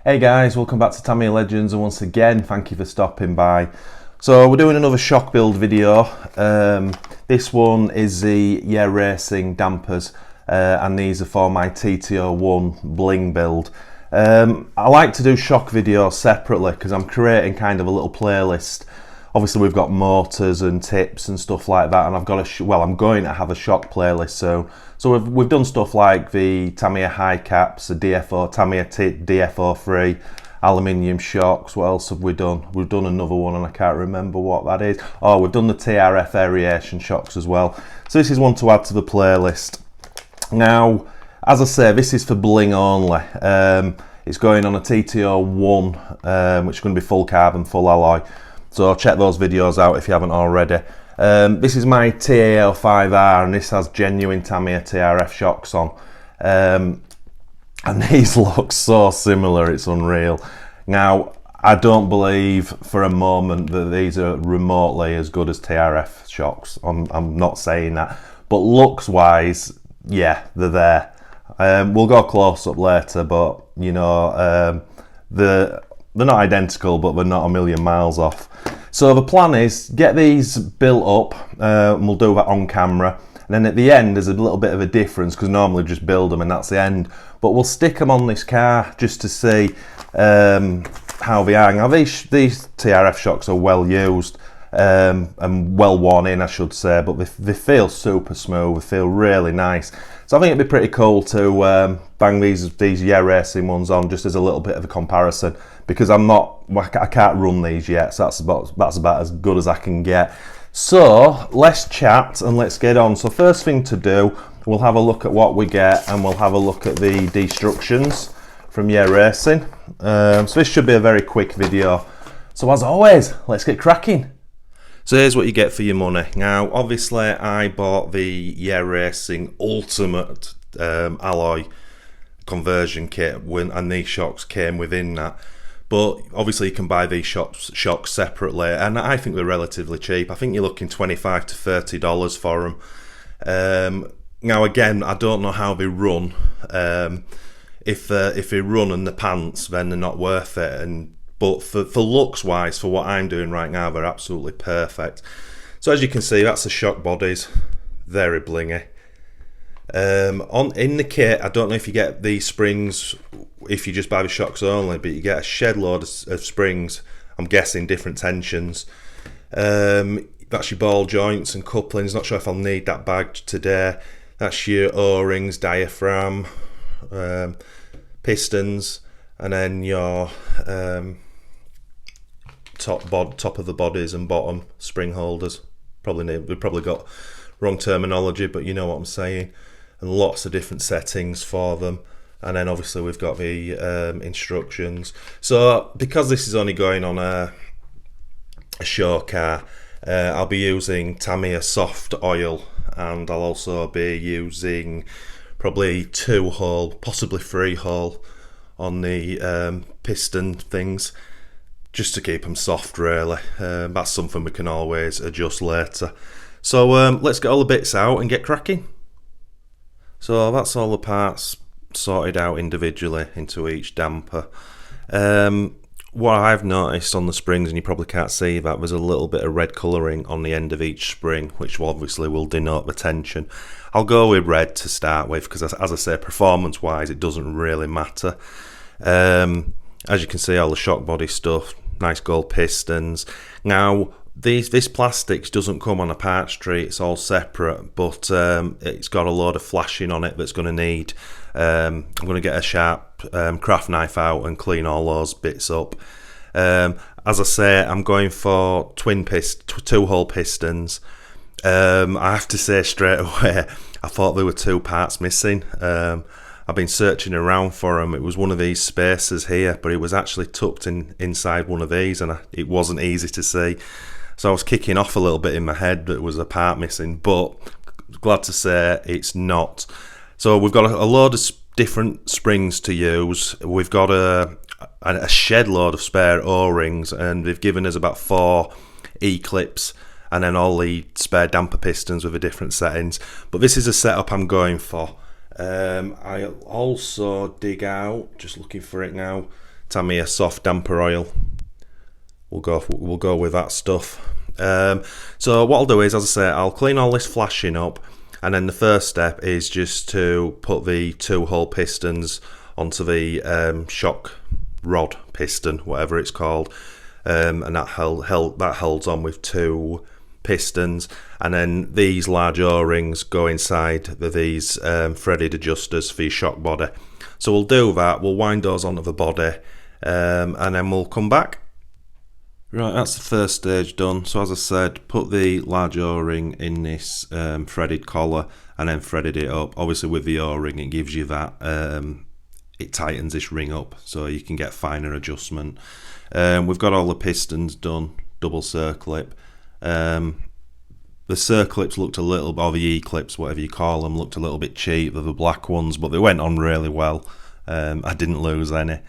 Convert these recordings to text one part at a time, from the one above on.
Hey guys, welcome back to Tamiya Legends, and once again thank you for stopping by. So we're doing another shock build video. This one is the Racing dampers, and these are for my TT-01 bling build. I like to do shock videos separately because I'm creating kind of a little playlist. Obviously we've got motors and tips and stuff like that, and I've got I'm going to have a shock playlist soon. So we've done stuff like the Tamiya high caps, the Tamiya TT-01 aluminium shocks. What else have we done? We've done another one and I can't remember what that is. Oh, we've done the TRF aeration shocks as well. So this is one to add to the playlist. Now, as I say, this is for bling only. It's going on a TT-01, which is going to be full carbon, full alloy. So check those videos out if you haven't already. This is my TAL5R, and this has genuine Tamiya TRF shocks on. And these look so similar, it's unreal. Now, I don't believe for a moment that these are remotely as good as TRF shocks. I'm not saying that. But looks wise, yeah, they're there. We'll go close up later, but you know, they're not identical, but they're not a million miles off. So the plan is get these built up, and we'll do that on camera. And then at the end, there's a little bit of a difference because normally we just build them and that's the end. But we'll stick them on this car just to see how they are. Now these TRF shocks are well used and well worn in, I should say, but they feel super smooth. They feel really nice. So I think it'd be pretty cool to bang these Racing ones on just as a little bit of a comparison, because I can't run these yet, so that's about as good as I can get. So let's chat and let's get on. So first thing to do, we'll have a look at what we get, and we'll have a look at the destructions from Racing. So this should be a very quick video. So as always, let's get cracking. So here's what you get for your money. Now, obviously, I bought the Racing Ultimate alloy conversion kit, and these shocks came within that. But obviously, you can buy these shocks separately, and I think they're relatively cheap. I think you're looking $25 to $30 for them. Now, again, I don't know how they run. If they run in the pants, then they're not worth it. But for looks wise, for what I'm doing right now, they're absolutely perfect. So as you can see, that's the shock bodies, very blingy. In the kit, I don't know if you get these springs if you just buy the shocks only, but you get a shed load of springs, I'm guessing different tensions. That's your ball joints and couplings. Not sure if I'll need that bagged today. That's your O-rings, diaphragm, pistons, and then your top of the bodies and bottom spring holders. We've probably got wrong terminology, but you know what I'm saying. And lots of different settings for them. And then obviously we've got the instructions. So because this is only going on a show car, I'll be using Tamiya soft oil, and I'll also be using probably 2-hole, possibly 3-hole on the piston things, just to keep them soft really. That's something we can always adjust later. So let's get all the bits out and get cracking. So that's all the parts sorted out individually into each damper. What I've noticed on the springs, and you probably can't see that, there's a little bit of red colouring on the end of each spring, which obviously will denote the tension. I'll go with red to start with because, as I say, performance wise it doesn't really matter. As you can see, all the shock body stuff, nice gold pistons. Now this plastics doesn't come on a parts tree, it's all separate, but it's got a load of flashing on it that's going to need, I'm going to get a sharp craft knife out and clean all those bits up. As I say, I'm going for 2-hole pistons. I have to say straight away, I thought there were 2 parts missing. I've been searching around for them. It was one of these spacers here, but it was actually tucked inside one of these, and it wasn't easy to see. So I was kicking off a little bit in my head that there was a part missing, but glad to say it's not. So we've got a load of different springs to use. We've got a shed load of spare O-rings, and they've given us about 4 E-clips, and then all the spare damper pistons with the different settings. But this is a setup I'm going for. I'll also dig out, just looking for it now, Tamiya soft damper oil. We'll go with that stuff. So what I'll do is, as I say, I'll clean all this flashing up, and then the first step is just to put the 2-hole pistons onto the shock rod piston, whatever it's called, and that holds on with 2 pistons, and then these large O-rings go inside these threaded adjusters for your shock body. So we'll do that, we'll wind those onto the body, and then we'll come back. Right, that's the first stage done. So as I said, put the large O-ring in this threaded collar and then threaded it up. Obviously with the O-ring it gives you that, it tightens this ring up so you can get finer adjustment. We've got all the pistons done, double circlip. The circlips looked a little, or the E-clips, whatever you call them, looked a little bit cheap. They're the black ones, but they went on really well. I didn't lose any.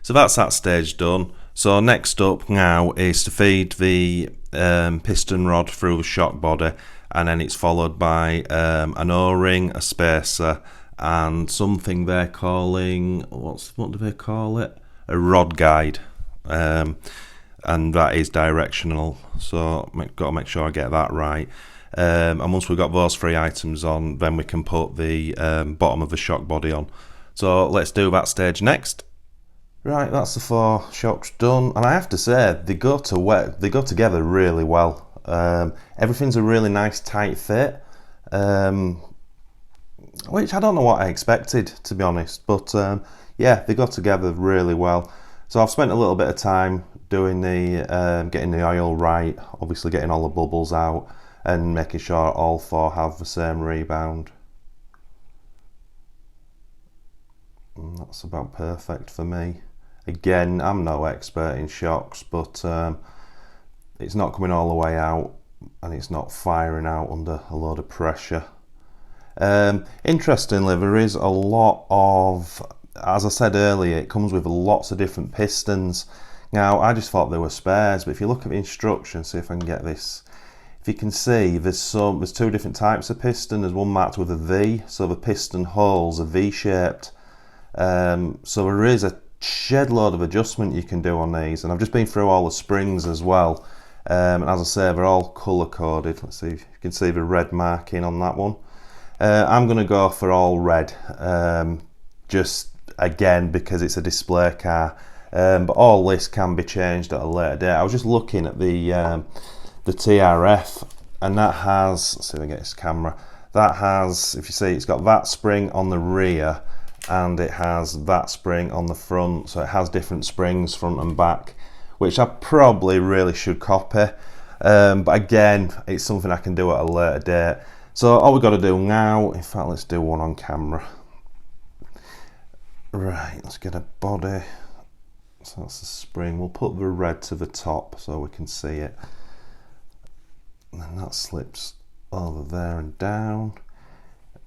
So that's that stage done. So next up now is to feed the piston rod through the shock body, and then it's followed by an O-ring, a spacer, and something they're calling, what do they call it? A rod guide. And that is directional, so got to make sure I get that right. And once we've got those 3 items on, then we can put the bottom of the shock body on. So let's do that stage next. Right, that's the 4 shocks done, and I have to say they go together really well. Everything's a really nice tight fit, which I don't know what I expected, to be honest, but yeah, they go together really well. So I've spent a little bit of time doing the getting the oil right, obviously getting all the bubbles out and making sure all 4 have the same rebound. And that's about perfect for me. Again, I'm no expert in shocks, but it's not coming all the way out and it's not firing out under a load of pressure. Interestingly, there is a lot of, as I said earlier, it comes with lots of different pistons. Now, I just thought they were spares, but if you look at the instructions, see if I can get this. If you can see, there's 2 different types of piston. There's one marked with a V, so the piston holes are V-shaped. So there is a shed load of adjustment you can do on these, and I've just been through all the springs as well, and as I say, they're all colour coded. Let's see if you can see the red marking on that one. I'm going to go for all red, just again because it's a display car, but all this can be changed at a later date. I was just looking at the TRF, and that has, let's see if I can get this camera, that has, if you see, it's got that spring on the rear and it has that spring on the front, so it has different springs front and back, which I probably really should copy, but again, it's something I can do at a later date. So all we've got to do now, in fact let's do one on camera. Right, let's get a body, so that's the spring. We'll put the red to the top so we can see it, and then that slips over there and down.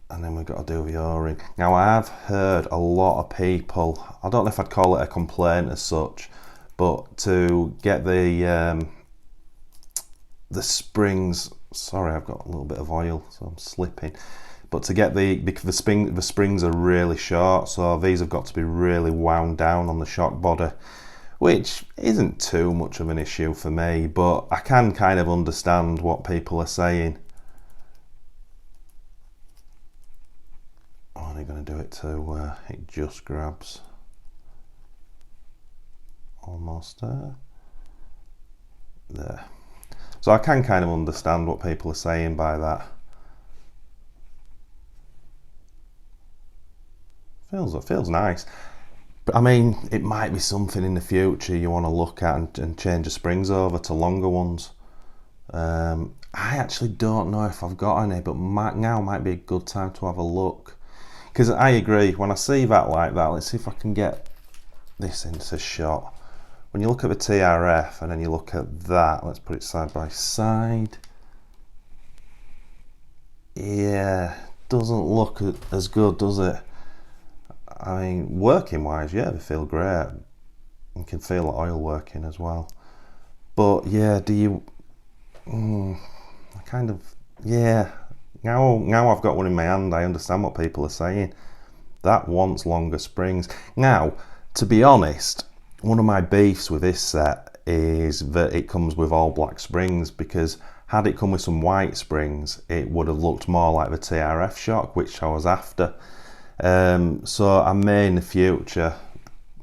And then we've got to do the O-ring. Now I have heard a lot of people, I don't know if I'd call it a complaint as such, but to get the springs, sorry I've got a little bit of oil so I'm slipping, but to get because the springs are really short, so these have got to be really wound down on the shock body, which isn't too much of an issue for me, but I can kind of understand what people are saying. I'm only going to do it to it just grabs. Almost there. So I can kind of understand what people are saying by that. Feels nice. But I mean, it might be something in the future you want to look at and change the springs over to longer ones. I actually don't know if I've got any, but now might be a good time to have a look. Because I agree, when I see that like that, let's see if I can get this into shot. When you look at the TRF and then you look at that, let's put it side by side. Yeah, doesn't look as good, does it? I mean, working wise, yeah, they feel great. You can feel the oil working as well. But yeah, do you, kind of, yeah. Now I've got one in my hand, I understand what people are saying. That wants longer springs. Now, to be honest, one of my beefs with this set is that it comes with all black springs, because had it come with some white springs, it would have looked more like the TRF shock, which I was after. So I may in the future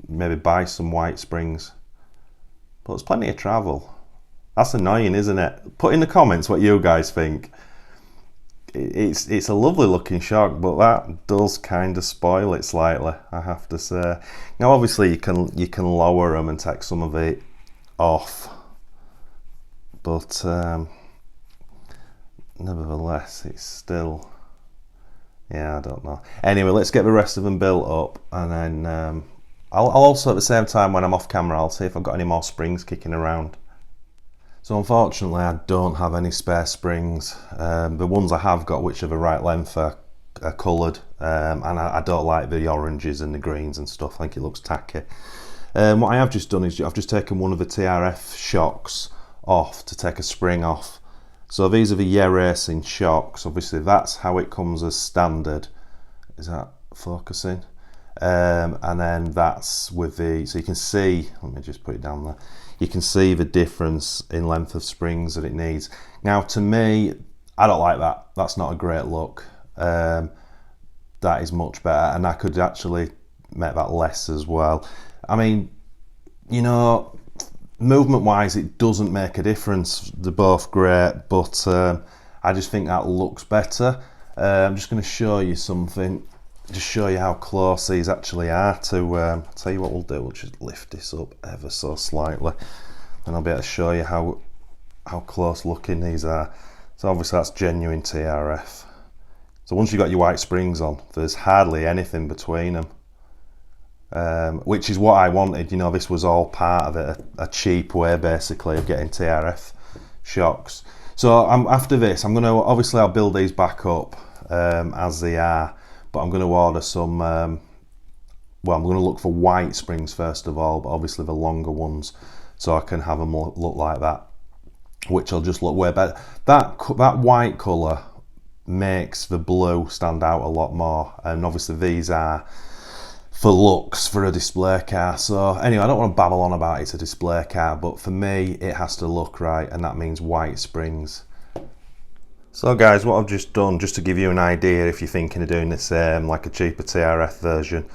maybe buy some white springs, but there's plenty of travel. That's annoying, isn't it? Put in the comments what you guys think. It's a lovely looking shock, but that does kind of spoil it slightly, I have to say. Now obviously you can lower them and take some of it off, but nevertheless it's still, yeah, I don't know. Anyway, let's get the rest of them built up, and then I'll also at the same time, when I'm off camera, I'll see if I've got any more springs kicking around. So unfortunately I don't have any spare springs. The ones I have got, which are the right length, are coloured, and I don't like the oranges and the greens and stuff. I think it looks tacky. What I have just done is I've just taken one of the TRF shocks off to take a spring off. So these are the Yeah Racing shocks. Obviously that's how it comes as standard. Is that focusing? And then that's with the, so you can see, let me just put it down there. You can see the difference in length of springs that it needs. Now to me, I don't like that. That's not a great look. That is much better, and I could actually make that less as well. I mean, you know, movement wise it doesn't make a difference. They're both great, but I just think that looks better. I'm just going to show you something, just show you how close these actually are to, I'll tell you what we'll do, we'll just lift this up ever so slightly and I'll be able to show you how close looking these are. So obviously that's genuine TRF. So once you've got your white springs on, there's hardly anything between them, which is what I wanted. You know, this was all part of it, a cheap way basically of getting TRF shocks. So after this, I'm going to, obviously I'll build these back up as they are, but I'm going to order some, well, I'm going to look for white springs first of all, but obviously the longer ones, so I can have them look like that, which will just look way better. That white colour makes the blue stand out a lot more, and obviously these are for looks for a display car. So anyway, I don't want to babble on about it's a display car, but for me it has to look right, and that means white springs. So guys, what I've just done, just to give you an idea if you're thinking of doing the same, like a cheaper TRF version,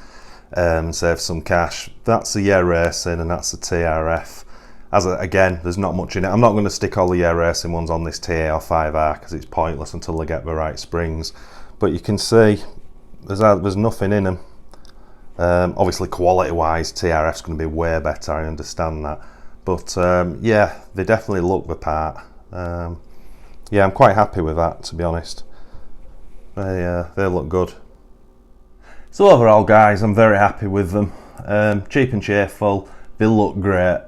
save some cash, that's the Yeah Racing and that's the TRF. Again, there's not much in it. I'm not going to stick all the Yeah Racing ones on this TA or 5R because it's pointless until they get the right springs. But you can see there's nothing in them. Obviously quality wise TRF's going to be way better, I understand that, but yeah, they definitely look the part. Yeah, I'm quite happy with that, to be honest. They look good. So overall guys, I'm very happy with them. Cheap and cheerful, they look great.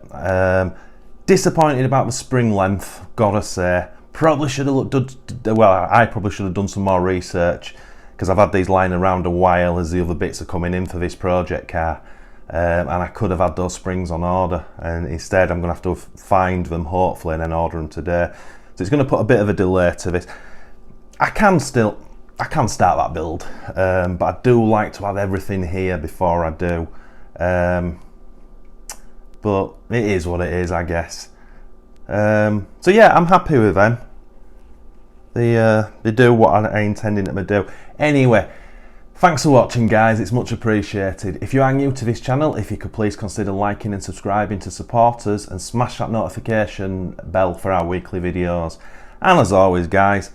Disappointed about the spring length, gotta say. Probably should have I probably should have done some more research, because I've had these lying around a while as the other bits are coming in for this project car, and I could have had those springs on order, and instead I'm going to have to find them hopefully and then order them today. So it's going to put a bit of a delay to this. I can start that build, but I do like to have everything here before I do. But it is what it is, I guess. So yeah, I'm happy with them. They do what I intended them to do. Anyway, thanks for watching guys, it's much appreciated. If you are new to this channel, if you could please consider liking and subscribing to support us, and smash that notification bell for our weekly videos. And as always guys,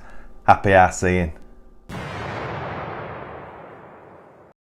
happy RCing.